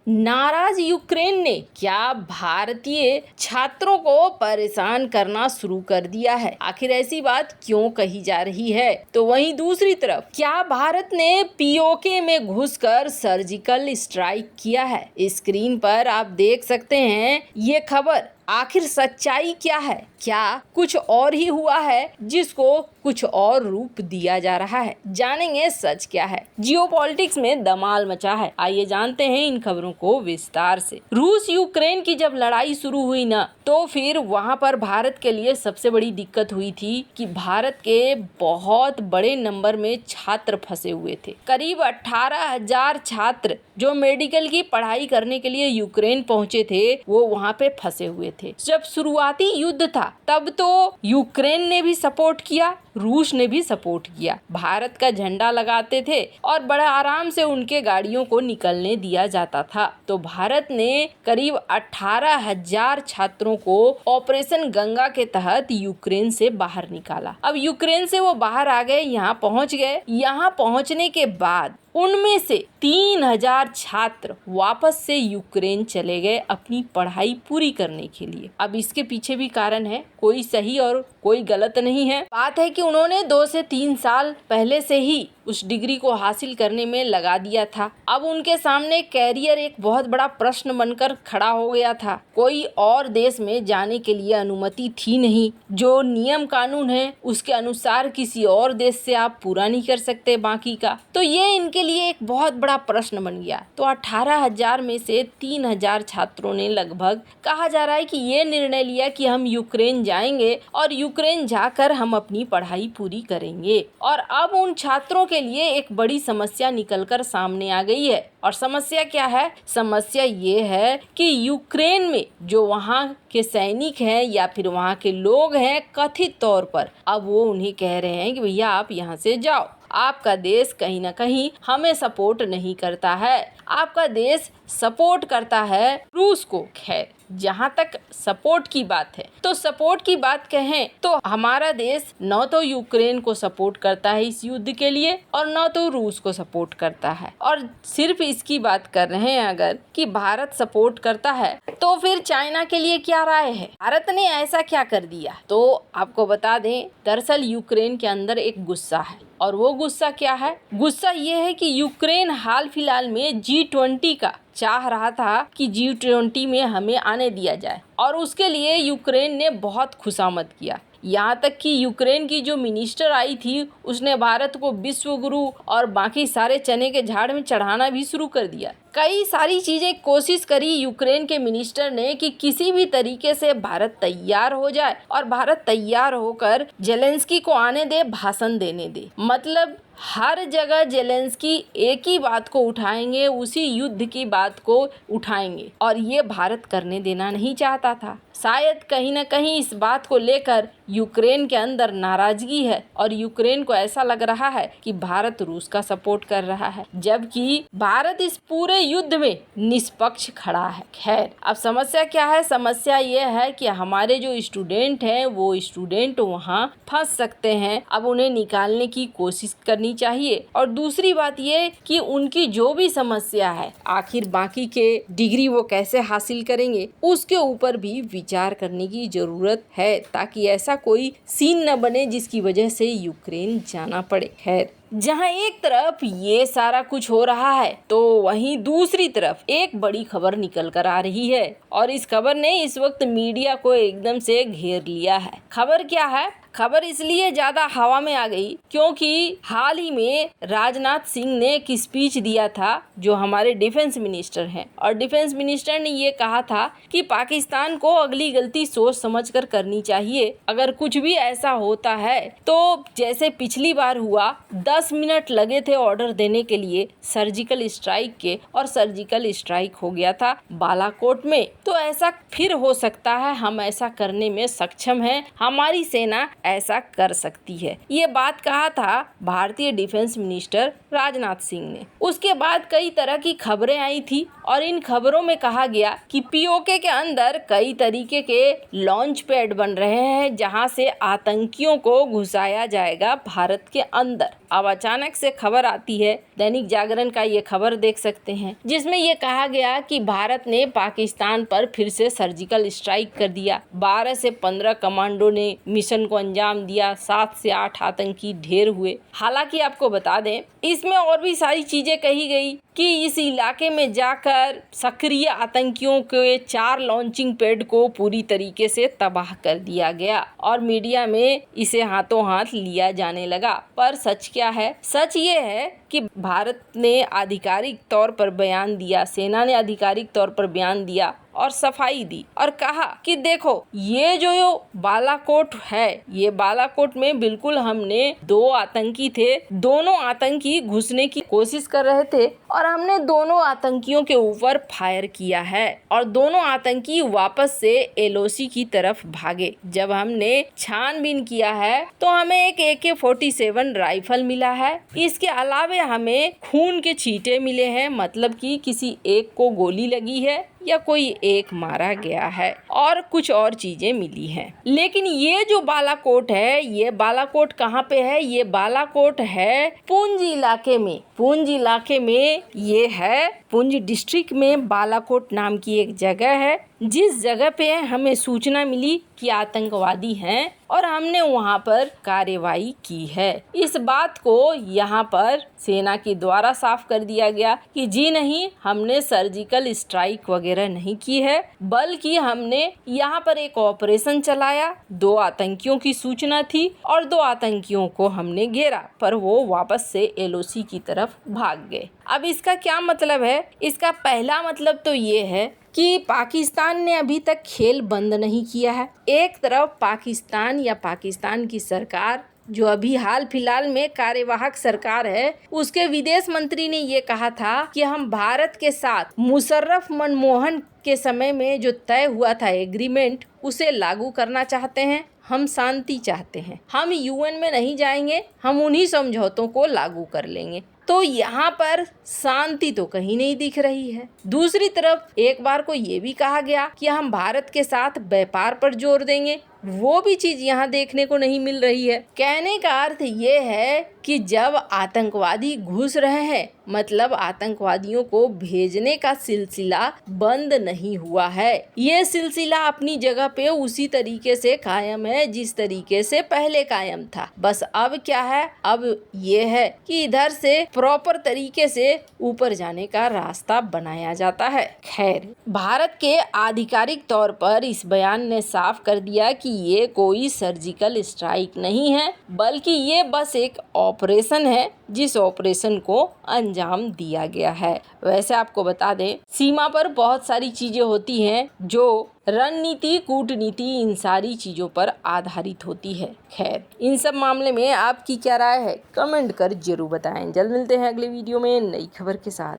नाराज यूक्रेन ने क्या भारतीय छात्रों को परेशान करना शुरू कर दिया है? आखिर ऐसी बात क्यों कही जा रही है? तो वहीं दूसरी तरफ क्या भारत ने पीओके में घुसकर सर्जिकल स्ट्राइक किया है? स्क्रीन पर आप देख सकते हैं ये खबर। आखिर सच्चाई क्या है? क्या कुछ और ही हुआ है जिसको कुछ और रूप दिया जा रहा है? जानेंगे सच क्या है। जियोपॉलिटिक्स में धमाल मचा है, आइए जानते हैं इन खबरों को विस्तार से। रूस यूक्रेन की जब लड़ाई शुरू हुई ना, तो फिर वहां पर भारत के लिए सबसे बड़ी दिक्कत हुई थी कि भारत के बहुत बड़े नंबर में छात्र फंसे हुए थे। करीब 18,000 छात्र जो मेडिकल की पढ़ाई करने के लिए यूक्रेन पहुंचे थे, वो वहां पे फंसे हुए थे। जब शुरुआती युद्ध था तब तो यूक्रेन ने भी सपोर्ट किया, रूस ने भी सपोर्ट किया, भारत का झंडा लगाते थे और बड़ा आराम से उनके गाड़ियों को निकलने दिया जाता था। तो भारत ने करीब 18,000 छात्रों को ऑपरेशन गंगा के तहत यूक्रेन से बाहर निकाला। अब यूक्रेन से वो बाहर आ गए, यहाँ पहुंच गए। यहाँ पहुंचने के बाद उनमें से 3,000 छात्र वापस से यूक्रेन चले गए अपनी पढ़ाई पूरी करने के लिए। अब इसके पीछे भी कारण है, कोई सही और कोई गलत नहीं है। बात है कि उन्होंने 2 से 3 साल पहले से ही उस डिग्री को हासिल करने में लगा दिया था। अब उनके सामने कैरियर एक बहुत बड़ा प्रश्न बनकर खड़ा हो गया था। कोई और देश में जाने के लिए अनुमति थी नहीं। जो नियम कानून है उसके अनुसार किसी और देश से आप पूरा नहीं कर सकते बाकी का। तो ये इनके लिए एक बहुत बड़ा प्रश्न बन गया। तो 18,000 में से 3,000 छात्रों ने लगभग, कहा जा रहा है कि ये निर्णय लिया कि हम यूक्रेन जाएंगे और यूक्रेन जाकर हम अपनी पढ़ाई पूरी करेंगे। और अब उन छात्रों के लिए एक बड़ी समस्या निकलकर सामने आ गई है। और समस्या क्या है? समस्या ये है कि यूक्रेन में जो वहाँ के सैनिक हैं या फिर वहाँ के लोग हैं, कथित तौर पर अब वो उन्हें कह रहे हैं कि भैया आप यहाँ से जाओ, आपका देश कहीं ना कहीं हमें सपोर्ट नहीं करता है, आपका देश सपोर्ट करता है रूस को। खैर, जहाँ तक सपोर्ट की बात है, तो सपोर्ट की बात कहें तो हमारा देश न तो यूक्रेन को सपोर्ट करता है इस युद्ध के लिए और न तो रूस को सपोर्ट करता है। और सिर्फ इसकी बात कर रहे हैं अगर कि भारत सपोर्ट करता है, तो फिर चाइना के लिए क्या राय है? भारत ने ऐसा क्या कर दिया? तो आपको बता दें, दरअसल यूक्रेन के अंदर एक गुस्सा है। और वो गुस्सा क्या है? गुस्सा ये है कि यूक्रेन हाल फिलहाल में G20 का चाह रहा था कि G20 में हमें आने दिया जाए, और उसके लिए यूक्रेन ने बहुत खुशामद किया। यहाँ तक कि यूक्रेन की जो मिनिस्टर आई थी, उसने भारत को विश्व गुरु और बाकी सारे चने के झाड़ में चढ़ाना भी शुरू कर दिया। कई सारी चीजें कोशिश करी यूक्रेन के मिनिस्टर ने कि किसी भी तरीके से भारत तैयार हो जाए और भारत तैयार होकर जेलेंस्की को आने दे, भाषण देने दे। मतलब हर जगह जेलेंस्की एक ही बात को उठाएंगे, उसी युद्ध की बात को उठाएंगे, और ये भारत करने देना नहीं चाहता था। शायद कहीं ना कहीं इस बात को लेकर यूक्रेन के अंदर नाराजगी है और यूक्रेन को ऐसा लग रहा है कि भारत रूस का सपोर्ट कर रहा है, जबकि भारत इस पूरे युद्ध में निष्पक्ष खड़ा है। खैर, अब समस्या क्या है? समस्या ये है कि हमारे जो स्टूडेंट हैं, वो स्टूडेंट वहाँ फंस सकते हैं। अब उन्हें निकालने की कोशिश करनी चाहिए। और दूसरी बात ये कि उनकी जो भी समस्या है, आखिर बाकी के डिग्री वो कैसे हासिल करेंगे, उसके ऊपर भी विचार करने की जरूरत है, ताकि ऐसा कोई सीन न बने जिसकी वजह से यूक्रेन जाना पड़े। खैर, जहां एक तरफ ये सारा कुछ हो रहा है, तो वहीं दूसरी तरफ एक बड़ी खबर निकल कर आ रही है, और इस खबर ने इस वक्त मीडिया को एकदम से घेर लिया है। खबर क्या है? खबर इसलिए ज्यादा हवा में आ गई क्योंकि हाल ही में राजनाथ सिंह ने एक स्पीच दिया था, जो हमारे डिफेंस मिनिस्टर हैं, और डिफेंस मिनिस्टर ने ये कहा था कि पाकिस्तान को अगली गलती सोच समझकर करनी चाहिए। अगर कुछ भी ऐसा होता है तो जैसे पिछली बार हुआ, 10 मिनट लगे थे ऑर्डर देने के लिए सर्जिकल स्ट्राइक के, और सर्जिकल स्ट्राइक हो गया था बालाकोट में, तो ऐसा फिर हो सकता है। हम ऐसा करने में सक्षम हैं, हमारी सेना ऐसा कर सकती है। ये बात कहा था भारतीय डिफेंस मिनिस्टर राजनाथ सिंह ने। उसके बाद कई तरह की खबरें आई थी और इन खबरों में कहा गया कि पीओके के अंदर कई तरीके के लॉन्च पैड बन रहे हैं जहां से आतंकियों को घुसाया जाएगा भारत के अंदर। अब अचानक से खबर आती है, दैनिक जागरण का ये खबर देख सकते हैं, जिसमें ये कहा गया कि भारत ने पाकिस्तान पर फिर से सर्जिकल स्ट्राइक कर दिया। 12 से 15 कमांडो ने मिशन को अंजाम दिया, 7 से 8 आतंकी ढेर हुए। हालांकि आपको बता दें, इसमें और भी सारी चीजें कही गई कि इस इलाके में जाकर सक्रिय आतंकियों के 4 लॉन्चिंग पैड को पूरी तरीके से तबाह कर दिया गया और मीडिया में इसे हाथों हाथ लिया जाने लगा। पर सच क्या है? सच ये है कि भारत ने आधिकारिक तौर पर बयान दिया, सेना ने आधिकारिक तौर पर बयान दिया और सफाई दी और कहा कि देखो ये जो बालाकोट है, ये बालाकोट में बिल्कुल हमने 2 आतंकी थे, दोनों आतंकी घुसने की कोशिश कर रहे थे और हमने दोनों आतंकियों के ऊपर फायर किया है और दोनों आतंकी वापस से एलओसी की तरफ भागे। जब हमने छानबीन किया है तो हमें एक AK-47 राइफल मिला है। इसके अलावा हमें खून के छींटे मिले हैं, मतलब कि किसी एक को गोली लगी है या कोई एक मारा गया है और कुछ और चीजें मिली हैं। लेकिन ये जो बालाकोट है, ये बालाकोट कहाँ पे है? ये बालाकोट है पुंछ इलाके में। पुंछ इलाके में ये है, पुंछ डिस्ट्रिक्ट में बालाकोट नाम की एक जगह है, जिस जगह पे हमें सूचना मिली कि आतंकवादी हैं और हमने वहां पर कार्रवाई की है। इस बात को यहाँ पर सेना के द्वारा साफ कर दिया गया कि जी नहीं, हमने सर्जिकल स्ट्राइक वगैरह नहीं की है, बल्कि हमने यहाँ पर एक ऑपरेशन चलाया। 2 आतंकियों की सूचना थी और 2 आतंकियों को हमने घेरा, पर वो वापस से एलओसी की तरफ भाग गए। अब इसका क्या मतलब है? इसका पहला मतलब तो ये है कि पाकिस्तान ने अभी तक खेल बंद नहीं किया है। एक तरफ पाकिस्तान या पाकिस्तान की सरकार, जो अभी हाल फिलहाल में कार्यवाहक सरकार है, उसके विदेश मंत्री ने ये कहा था कि हम भारत के साथ मुशर्रफ मनमोहन के समय में जो तय हुआ था एग्रीमेंट, उसे लागू करना चाहते हैं। हम शांति चाहते हैं, हम UN में नहीं जाएंगे, हम उन्हीं समझौतों को लागू कर लेंगे। तो यहाँ पर शांति तो कहीं नहीं दिख रही है। दूसरी तरफ एक बार को ये भी कहा गया कि हम भारत के साथ व्यापार पर जोर देंगे, वो भी चीज यहाँ देखने को नहीं मिल रही है। कहने का अर्थ ये है कि जब आतंकवादी घुस रहे हैं, मतलब आतंकवादियों को भेजने का सिलसिला बंद नहीं हुआ है। ये सिलसिला अपनी जगह पे उसी तरीके से कायम है जिस तरीके से पहले कायम था। बस अब क्या है? अब ये है कि इधर से प्रॉपर तरीके से ऊपर जाने का रास्ता बनाया जाता है। खैर, भारत के आधिकारिक तौर पर इस बयान ने साफ कर दिया कि ये कोई सर्जिकल स्ट्राइक नहीं है, बल्कि ये बस एक ऑपरेशन है जिस ऑपरेशन को अंजाम दिया गया है। वैसे आपको बता दें, सीमा पर बहुत सारी चीजें होती हैं जो रणनीति, कूटनीति, इन सारी चीजों पर आधारित होती है। खैर, इन सब मामले में आपकी क्या राय है? कमेंट कर जरूर बताएं। जल्द मिलते हैं अगले वीडियो में नई खबर के साथ।